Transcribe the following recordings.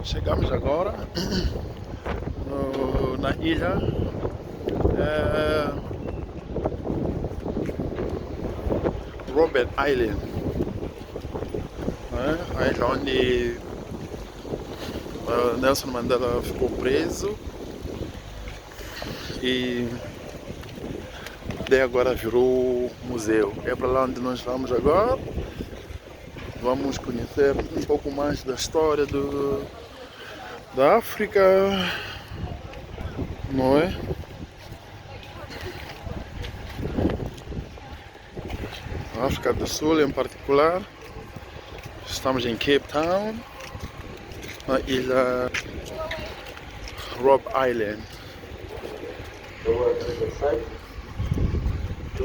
Chegamos agora na ilha Robben Island, né? A ilha onde Nelson Mandela ficou preso e daí agora virou museu. É para lá onde nós vamos agora. Vamos conhecer um pouco mais da história da África, não é? A África do Sul em particular. Estamos em Cape Town, na ilha Robben Island. To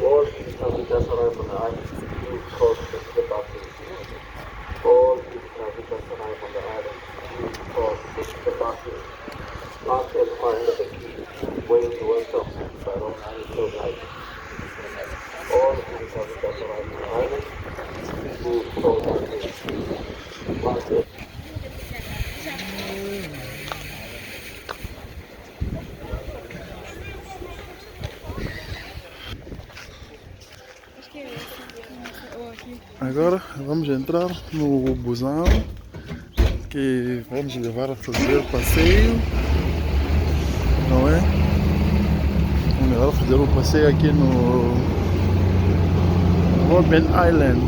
all visitors arrive on the island, please cross the buses. All visitors arrive on the island, please cross the buses. Passengers are under the key, waiting to welcome by Robben Island light. All visitors arrive on the island, please cross the buses. Agora vamos entrar no busão que vamos levar a fazer o passeio, não é? Vamos levar a fazer um passeio aqui no Robben Island.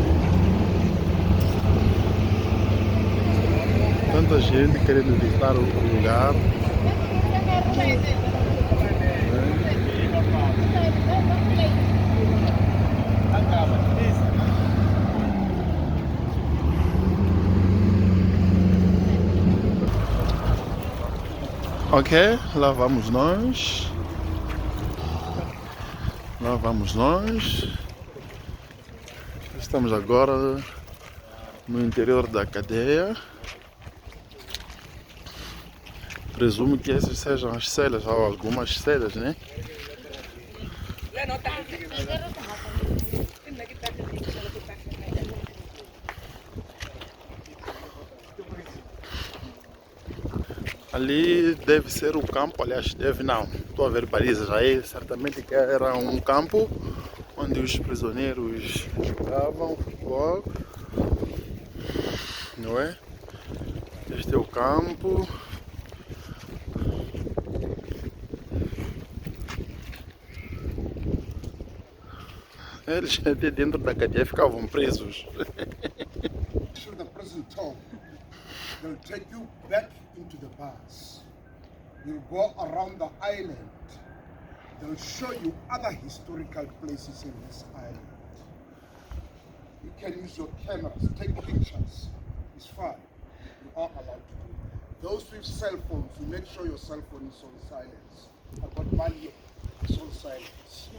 Tanta gente querendo visitar o lugar. Ok, lá vamos nós. Lá vamos nós. Estamos agora no interior da cadeia. Presumo que essas sejam as celas, ou algumas celas, né? Ali deve ser o campo, aliás, deve não. Estou a ver balizas aí, certamente que era um campo onde os prisioneiros jogavam futebol, não é? Este é o campo. Eles até dentro da cadeia ficavam presos. The prison town, they'll take you back into the bars. You'll go around the island. They'll show you other historical places in this island. You can use your cameras, take pictures. It's fine. You are allowed to do it. Those with cell phones, you make sure your cell phone is on silence. I've got one here, it's on silence.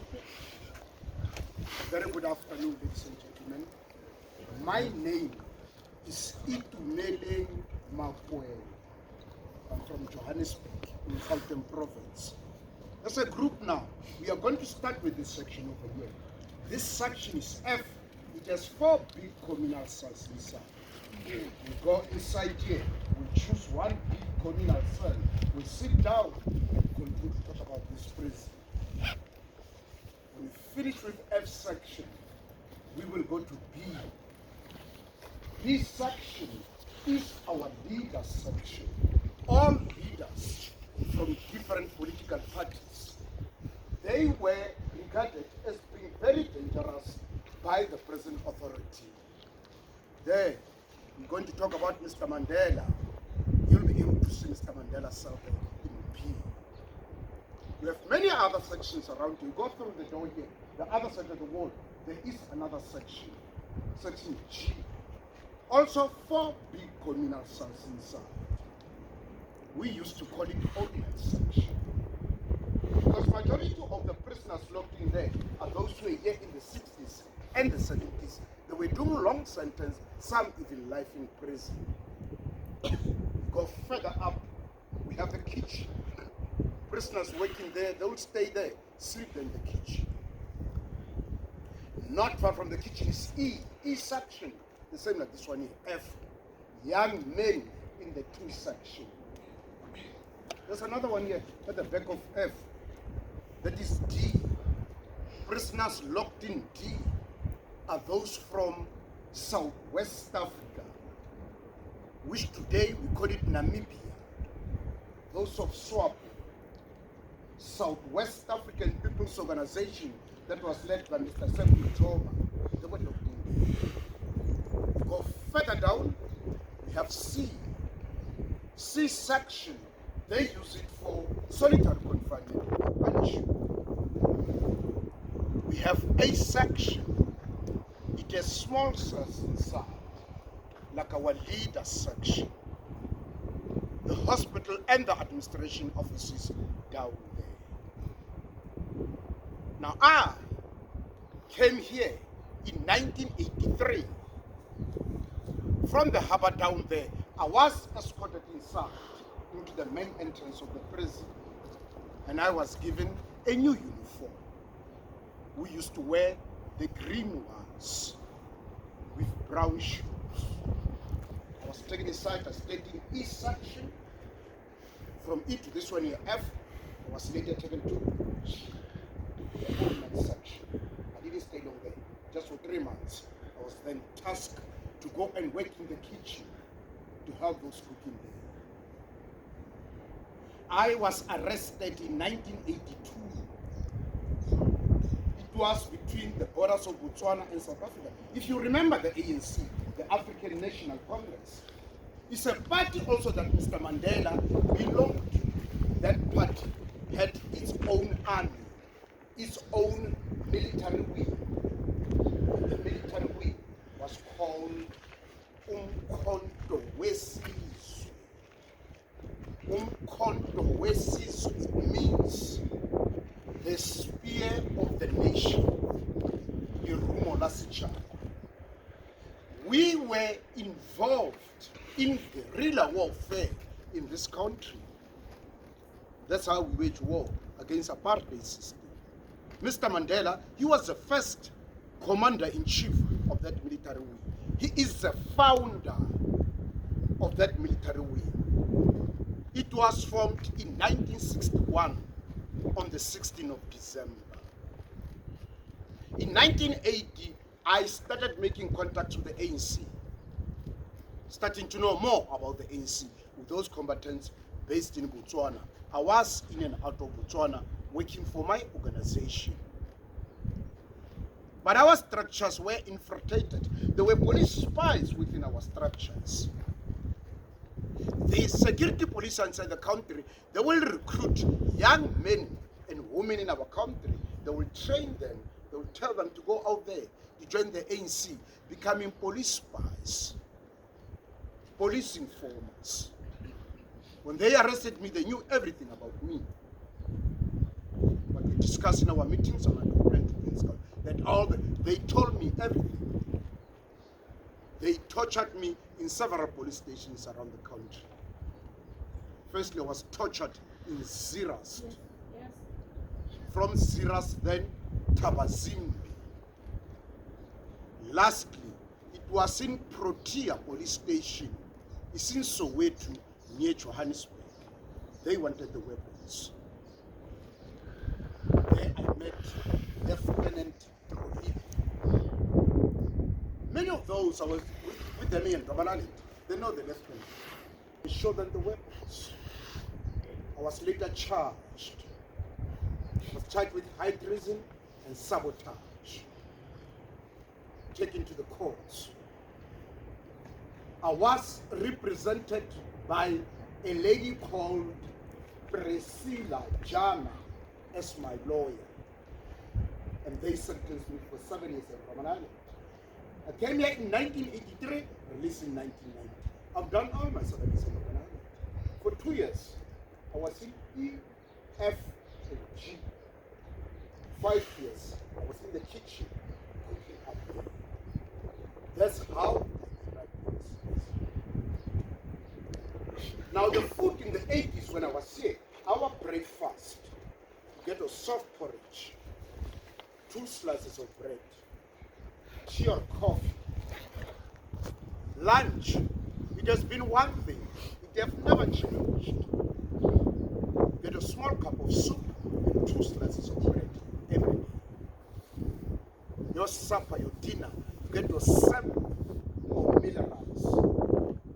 Very good afternoon, ladies and gentlemen. My name is Itumele Makwele. I'm from Johannesburg, in Gauteng province. As a group now, we are going to start with this section over here. This section is F. It has 4 big communal cells inside. We go inside here, we choose one big communal cell, we sit down and continue to talk about this prison. When we finish with F section, we will go to B. This section is our leader section. All leaders from different political parties, they were regarded as being very dangerous by the present authority. There, we're going to talk about Mr. Mandela. You'll be able to see Mr. Mandela's cell in P. We have many other sections around you. Go through the door here, the other side of the wall, there is another section, section G. Also 4 big communal cells inside. We used to call it ordinance section. Because majority of the prisoners locked in there are those who were here in the 60s and the 70s. They were doing long sentence, some even life in prison. Go further up, we have the kitchen. Prisoners working there, they will stay there, sleep in the kitchen. Not far from the kitchen is E section. The same like this one here, F. Young men in the 2 section. There's another one here at the back of F. That is D. Prisoners locked in D are those from Southwest Africa, which today we call it Namibia. Those of SWAPO, Southwest African People's Organization, that was led by Mr. Sefu. They were locked in. We go further down, we have C. C section, they use it for solitary confinement, punishment. We have A section, it has small cells inside, like our leader section. The hospital and the administration offices down there. Now I came here in 1983. From the harbour down there, I was escorted inside into the main entrance of the prison, and I was given a new uniform. We used to wear the green ones with brown shoes. I was taken inside, I stayed in E section. From E to this one here, F, I was later taken to the ordnance section. I didn't stay long there, just for 3 months. I was then tasked to go and work in the kitchen to help those cooking there. I was arrested in 1982. It was between the borders of Botswana and South Africa. If you remember the ANC, the African National Congress, it's a party also that Mr. Mandela belonged to. That party had its own army, its own military wing. The military wing was called Umkhonto Wesizwe. Umkhonto Wesizwe, it means the spear of the nation. Irumo Lasichana. We were involved in guerrilla warfare in this country. That's how we wage war against apartheid system. Mr. Mandela, he was the first commander-in-chief of that military wing. He is the founder of that military wing. It was formed in 1961 on the 16th of December. In 1980, I started making contacts with the ANC, starting to know more about the ANC with those combatants based in Botswana. I was in and out of Botswana working for my organization. But our structures were infiltrated. There were police spies within our structures. The security police inside the country, they will recruit young men and women in our country. They will train them. They will tell them to go out there to join the ANC, becoming police spies, police informers. When they arrested me, they knew everything about me. What we discussed in our meetings and they told me everything. They tortured me in several police stations around the country. Firstly, I was tortured in Ziras. Yes. From Ziras, then Tabazimbi. Lastly, it was in Protea police station. It's in Soweto, near Johannesburg. They wanted the weapons. There I met Lieutenant. Many of those I was with them in Robben Island, they know the lieutenant. I showed them the weapons. I was later charged. I was charged with high treason and sabotage. Taken to the courts. I was represented by a lady called Priscilla Jana as my lawyer. And they sentenced me for 7 years in Robben Island. I came here in 1983, released in 1990. I've done all my 7 years in Robben Island. For 2 years, I was in E, F, and G. 5 years, I was in the kitchen, cooking up there. That's how I like this. Now the food in the 80s when I was here, our breakfast, you get a soft porridge, 2 slices of bread, tea or coffee. Lunch, it has been one thing. they have never changed. Get a small cup of soup and 2 slices of bread every day. Your supper, your dinner, you get your sample of mealy rice.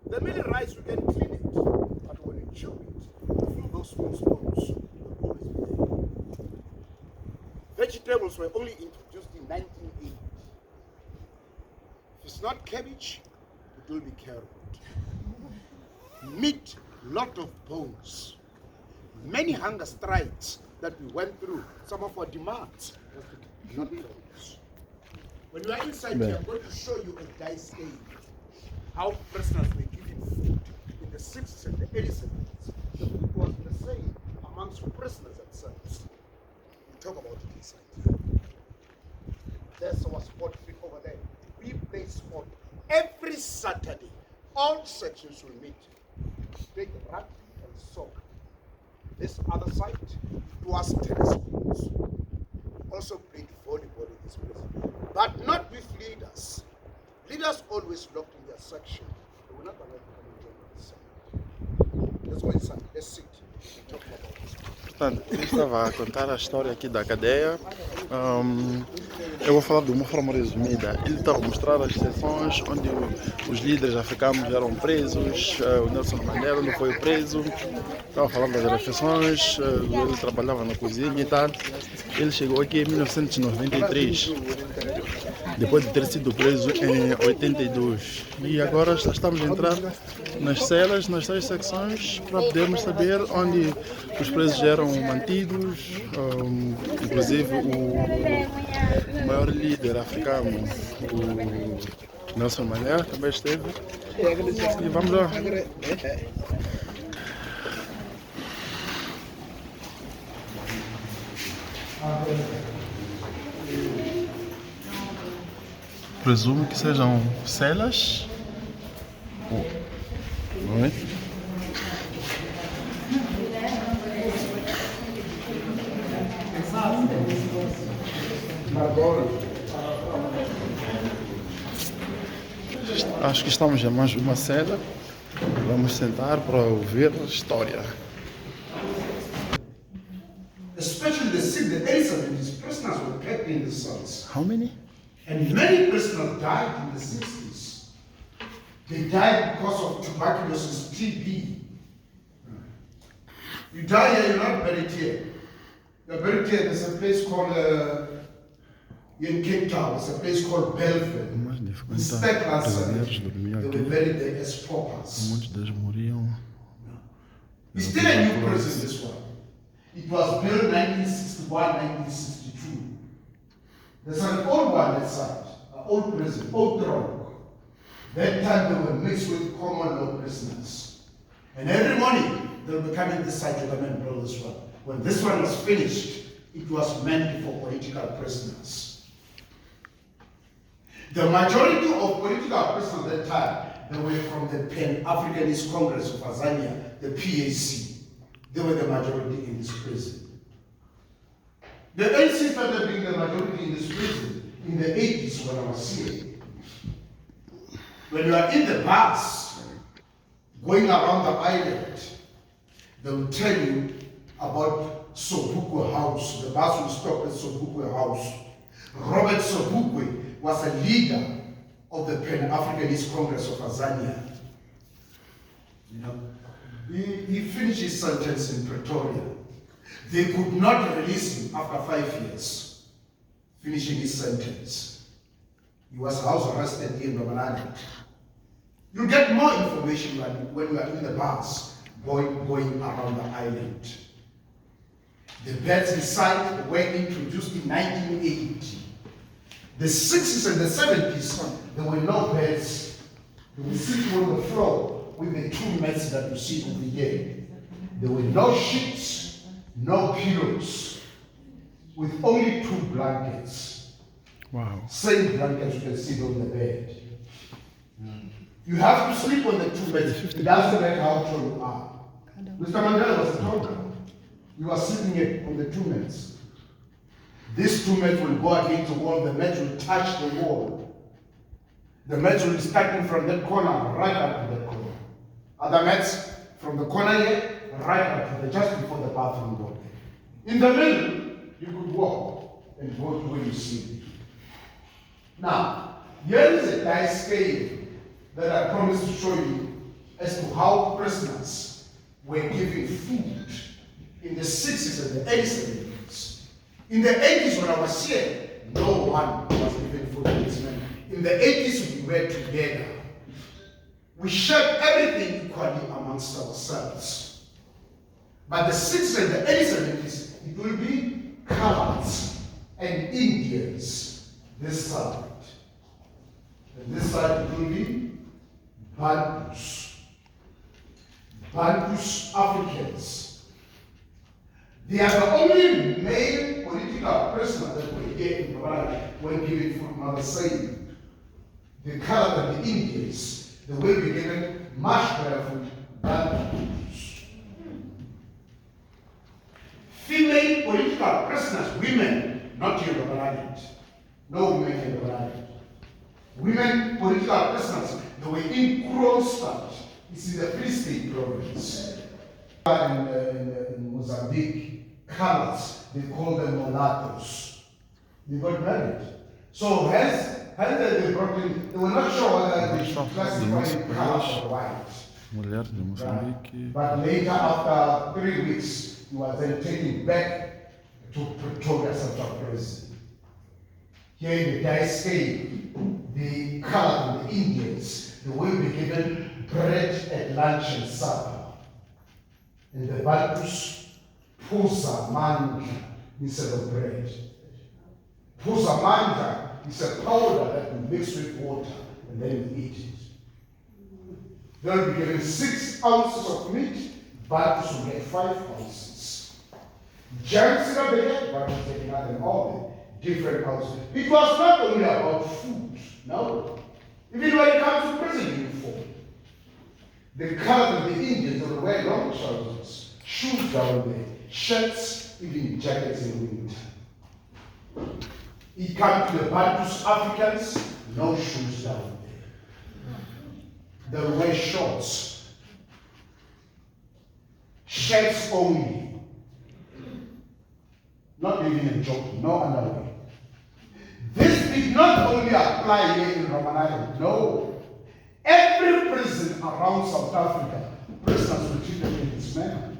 The mealy rice, you can clean it, but when you chew it, through those small stones, will always be there. Vegetables were only introduced in 1980. If it's not cabbage, it will be carrot. Meat, lot of bones. Many hunger strikes that we went through, some of our demands was to not bones. When you are inside here, I'm going to show you a dice game. How prisoners were given food in the 60s and the 80s. The food was the same amongst prisoners themselves. We'll talk about it inside here. There's our sport field over there. We play sport every Saturday. All sections will meet. Take rugby and soccer. This other side, it was tennis courts. Also played volleyball in this place. But not with leaders. Leaders always locked in their section. They were not allowed to come and join this side. Let's go inside. Let's sit. We'll talk about this. Portanto, eu estava a contar a história aqui da cadeia. Eu vou falar de uma forma resumida. Ele estava a mostrar as sessões onde os líderes africanos eram presos. O Nelson Mandela não foi preso. Estava falando das refeições. Ele trabalhava na cozinha e tal. Ele chegou aqui em 1993, depois de ter sido preso em 82. E agora estamos a entrar nas celas, nas 6 secções, para podermos saber onde os presos eram mantidos. Inclusive o maior líder africano, o Nelson Mandela, também esteve. E vamos lá. Presumo que sejam celas. Não é? Acho que estamos em mais uma cela. Vamos sentar para ouvir a história. Especially the 60s, the 70s, prisoners were kept in the cells. How many? And many prisoners died in the 60s. They died because of tuberculosis, TB. You die here, you're not buried here. You're buried here, there's a place called, in Cape Town, there's a place called Belford. Mais de The 50 Stekla prisioneiros said dormiam they were aqui. buried there as paupers. Muitos deles morriam. It's still a new prison, this one. It was built 1961, 1962. There's an old one that side, an old prison, old drug. That time they were mixed with common law prisoners. And every morning they'll be coming this side to come and build this one. When this one was finished, it was meant for political prisoners. The majority of political prisoners at that time, they were from the Pan-Africanist Congress of Tanzania, the PAC. They were the majority in this prison. The ANC started being the majority in this prison in the 80s when I was here. When you are in the bus, going around the island, they will tell you about Sobukwe House. The bus will stop at Sobukwe House. Robert Sobukwe was a leader of the Pan-Africanist Congress of Tanzania. You know, he finished his sentence in Pretoria. They could not release him after 5 years, finishing his sentence. He was house arrested in Robben Island. You get more information when you are in the bus going around the island. The beds inside were introduced in 1980. The 60s and the 70s, there were no beds. They were sitting on the floor with the 2 mats that you see over here. There were no sheets, no pillows, with only 2 blankets. Wow. Same blankets you can see on the bed. You have to sleep on the 2 beds. It doesn't matter how tall you are. Mr. Mandela was a tall guy. You are sleeping here on the 2 mats. These 2 mats will go against the wall. The mats will touch the wall. The mats will be starting from that corner right up to that corner. Other mats from the corner here, right up to the just before the bathroom door. In the middle, you could walk and go to where you see. Now, here is a dice scale that I promised to show you as to how prisoners were given food in the 60s and the 80s. In the 80s when I was here, no one was given food in this manner. In the 80s we were together. We shared everything equally amongst ourselves. But the 60s and the 80s, it will be coloreds and Indians this side. And this side it will be Bantus. Bantus Africans. They are the only male political prisoners that were here in Rwanda when given food. Now the same. The color of the Indians, they will be given much better food than Bantus. Female political prisoners, women, not in Robben Island. No women in Robben Island. Women political prisoners, they were in Kroonstad. It's in the Free State province. In Mozambique, colors, they call them mulattoes. They got married. So hence they brought in, they were not sure whether they should classify colors or white. Mulher de Moçambique. But later, after 3 weeks, he was then taken back to Pretoria, Central Prison. Here in the dice scale, the color of the Indians, they will be given bread at lunch and supper. And the Bantus, pusa manga instead of bread. Pusa manga is a powder that you mix with water and then you eat it. They'll be given 6 ounces of meat, Bantus will get 5 ounces. Giants are there, Bantus taking out them all different ounces. It was not only about food, no. Even when it comes to prison uniform, the color of the Indians will wear long trousers, shoes down there, shirts, even jackets in winter. It comes to the Bantus Africans, no shoes down there. They'll wear shorts, shirts only, not even a jockey, no underwear. This did not only apply here in Robben Island, no. Every prison around South Africa, prisoners were treated in this manner.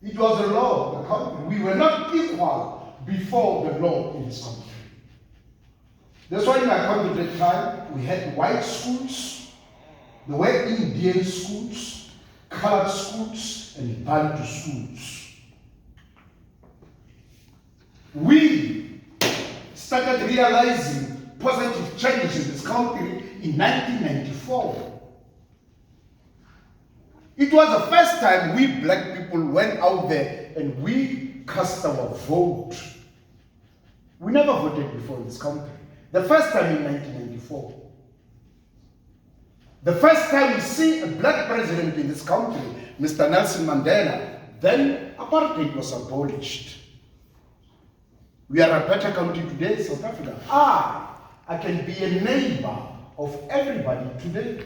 It was the law of the country. We were not equal before the law in this country. That's why in my country at that time, we had white schools, there were Indian schools, colored schools, and Bantu schools. We started realizing positive changes in this country in 1994. It was the first time we black people went out there and we cast our vote. We never voted before in this country. The first time in 1994. The first time we see a black president in this country, Mr. Nelson Mandela, then apartheid was abolished. We are a better country today, South Africa. I can be a neighbor of everybody today.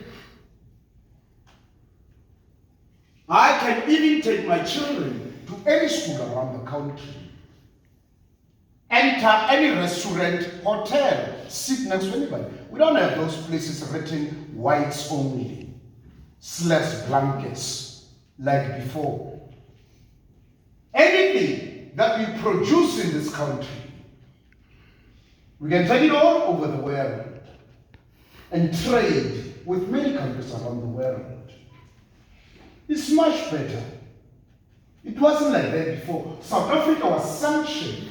I can even take my children to any school around the country. Enter any restaurant, hotel, sit next to anybody. We don't have those places written whites only, / blankets, like before. Anything that we produce in this country, we can take it all over the world and trade with many countries around the world. It's much better. It wasn't like that before. South Africa was sanctioned,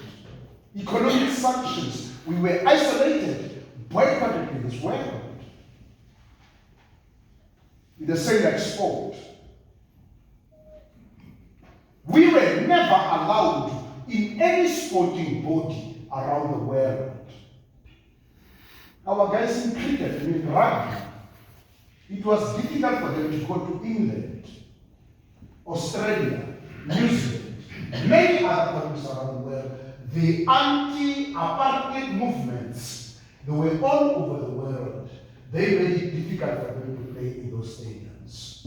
economic sanctions. We were isolated, boycotted in this world. The same like sport. We were never allowed in any sporting body around the world. Our guys in cricket, in rugby, it was difficult for them to go to England, Australia, New Zealand, many other countries around the world. The anti-apartheid movements, they were all over the world. They made it difficult for them to play in those stadiums.